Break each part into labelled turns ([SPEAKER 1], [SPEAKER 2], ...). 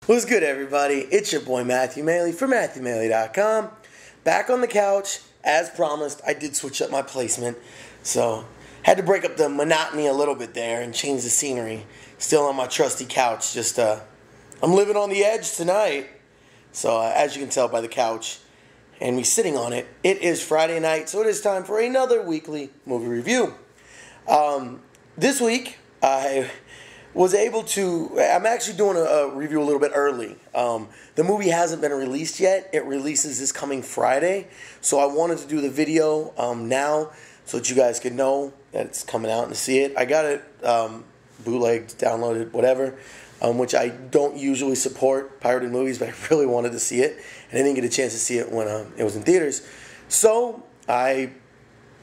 [SPEAKER 1] What's good, everybody? It's your boy Matthew Maley from MatthewMaley.com. Back on the couch, as promised. I did switch up my placement, so had to break up the monotony a little bit there and change the scenery. Still on my trusty couch, I'm living on the edge tonight. So as you can tell by the couch and me sitting on it, it is Friday night, so it is time for another weekly movie review. This week, I'm actually doing a review a little bit early. The movie hasn't been released yet. It releases this coming Friday. So I wanted to do the video now so that you guys could know that it's coming out and to see it. I got it bootlegged, downloaded, whatever, which I don't usually support pirated movies, but I really wanted to see it. And I didn't get a chance to see it when it was in theaters. So I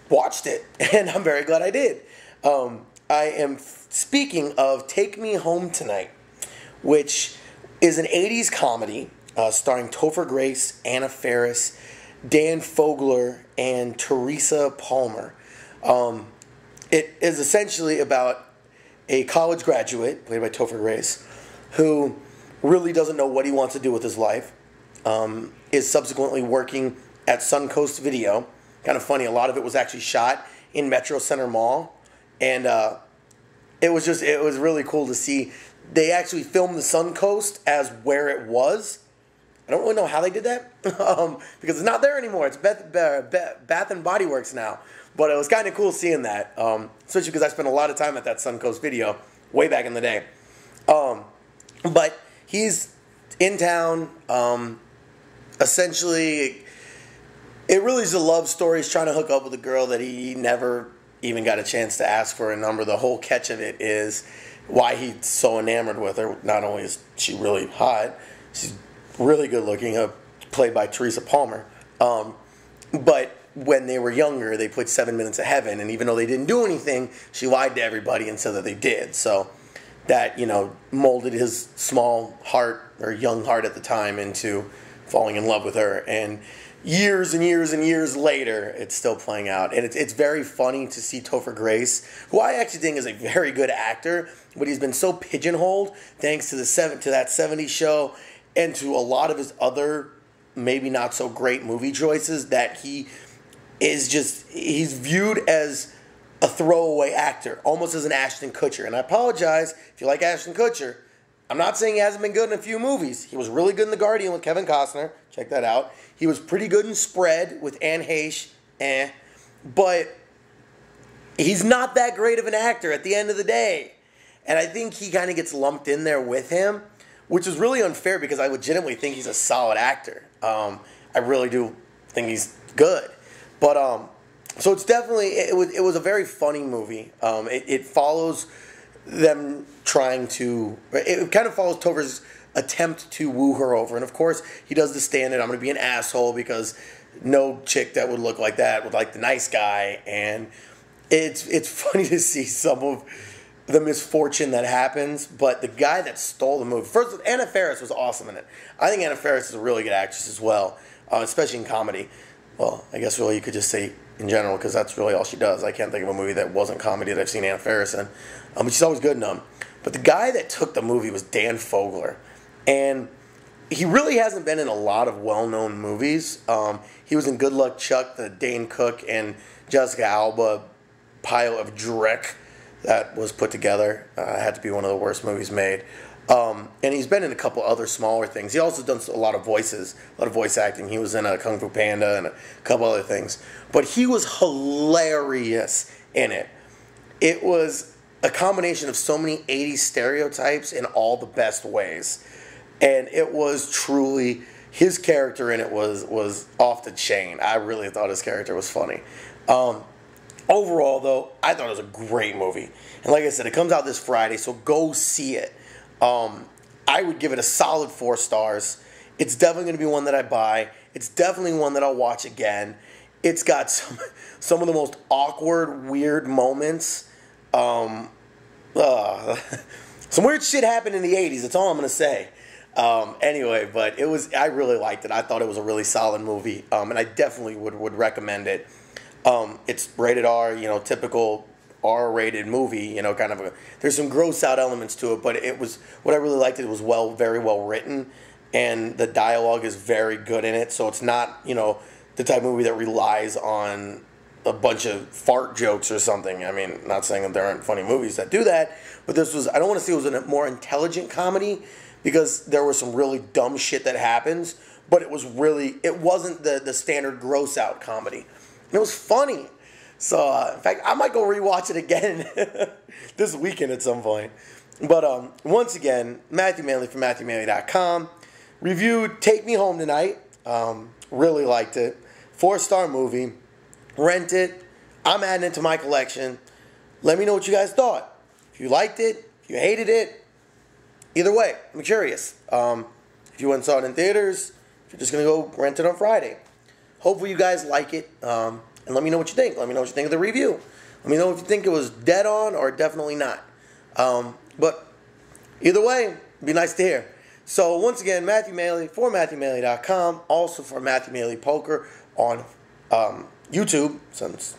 [SPEAKER 1] watched it, and I'm very glad I did. I am speaking of Take Me Home Tonight, which is an 80s comedy starring Topher Grace, Anna Faris, Dan Fogler, and Teresa Palmer. It is essentially about a college graduate, played by Topher Grace, who really doesn't know what he wants to do with his life, is subsequently working at Suncoast Video. Kind of funny, a lot of it was actually shot in Metro Center Mall, and it was really cool to see. They actually filmed the Suncoast as where it was. I don't really know how they did that because it's not there anymore. It's Bath and Body Works now. But it was kind of cool seeing that, especially because I spent a lot of time at that Suncoast Video way back in the day. But he's in town. Essentially, it really is a love story. He's trying to hook up with a girl that he never even got a chance to ask for a number. The whole catch of it is why he's so enamored with her. Not only is she really hot, she's really good looking, played by Teresa Palmer. But when they were younger, they played 7 Minutes of Heaven, and even though they didn't do anything, she lied to everybody and said that they did. So that, molded his small heart, or young heart at the time, into falling in love with her. And years and years and years later, it's still playing out. And it's very funny to see Topher Grace, who I actually think is a very good actor, but he's been so pigeonholed thanks to that 70s show and to a lot of his other maybe not so great movie choices that he's viewed as a throwaway actor, almost as an Ashton Kutcher. And I apologize if you like Ashton Kutcher. I'm not saying he hasn't been good in a few movies. He was really good in The Guardian with Kevin Costner. Check that out. He was pretty good in Spread with Anne Heche. But he's not that great of an actor at the end of the day. And I think he kind of gets lumped in there with him, which is really unfair because I legitimately think he's a solid actor. I really do think he's good. But so it's definitely, it was a very funny movie. It follows them it kind of follows Topher's attempt to woo her over. And of course, he does the standard, I'm going to be an asshole because no chick that would look like that would like the nice guy. And it's funny to see some of the misfortune that happens. But the guy that stole the movie, first, Anna Faris was awesome in it. I think Anna Faris is a really good actress as well, especially in comedy. Well, I guess really you could just say in general, because that's really all she does. I can't think of a movie that wasn't comedy that I've seen Anna Faris in. But she's always good in them. But the guy that took the movie was Dan Fogler. And he really hasn't been in a lot of well-known movies. He was in Good Luck Chuck, the Dane Cook and Jessica Alba pile of dreck that was put together. Had to be one of the worst movies made. And he's been in a couple other smaller things. He also done a lot of voices, a lot of voice acting. He was in a Kung Fu Panda and a couple other things. But he was hilarious in it. It was a combination of so many 80s stereotypes in all the best ways. And it was truly, his character in it was off the chain. I really thought his character was funny. Overall, though, I thought it was a great movie. And like I said, it comes out this Friday, so go see it. I would give it a solid 4 stars. It's definitely going to be one that I buy. It's definitely one that I'll watch again. It's got some of the most awkward, weird moments. Some weird shit happened in the 80s. That's all I'm going to say. Anyway, but I really liked it. I thought it was a really solid movie. And I definitely would recommend it. It's rated R, typical R-rated movie, you know, kind of there's some gross out elements to it, but it was, what I really liked, it was very well written, and the dialogue is very good in it, so it's not, you know, the type of movie that relies on a bunch of fart jokes or something. I mean, not saying that there aren't funny movies that do that, but this was, I don't want to say it was a more intelligent comedy, because there was some really dumb shit that happens, but it wasn't the standard gross out comedy. It was funny. So, in fact, I might go rewatch it again this weekend at some point. But once again, Matthew Maley from MatthewMaley.com. Reviewed Take Me Home Tonight. Really liked it. 4-star movie. Rent it. I'm adding it to my collection. Let me know what you guys thought. If you liked it, if you hated it. Either way, I'm curious. If you went and saw it in theaters, if you're just going to go rent it on Friday. Hopefully you guys like it. And let me know what you think. Let me know what you think of the review. Let me know if you think it was dead on or definitely not. But either way, it'd be nice to hear. So once again, Matthew Maley for MatthewMaley.com. Also for MatthewMaleyPoker on YouTube. Since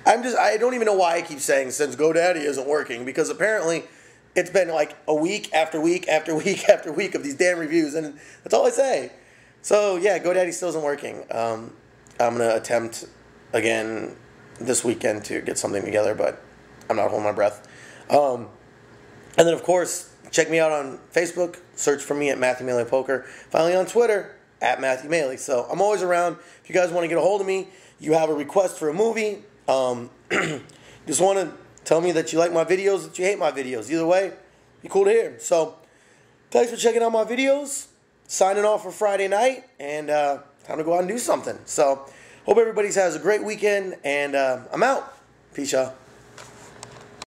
[SPEAKER 1] I don't even know why I keep saying since GoDaddy isn't working, because apparently it's been like a week after week after week after week of these damn reviews, and that's all I say. So yeah, GoDaddy still isn't working. I'm gonna attempt again this weekend to get something together, but I'm not holding my breath. And then, of course, check me out on Facebook. Search for me at MatthewMaleyPoker. Finally on Twitter, at Matthew Maley. So I'm always around. If you guys want to get a hold of me, you have a request for a movie, just want to tell me that you like my videos, that you hate my videos. Either way, be cool to hear. So thanks for checking out my videos. Signing off for Friday night, and time to go out and do something. So hope everybody has a great weekend, and I'm out. Peace, y'all.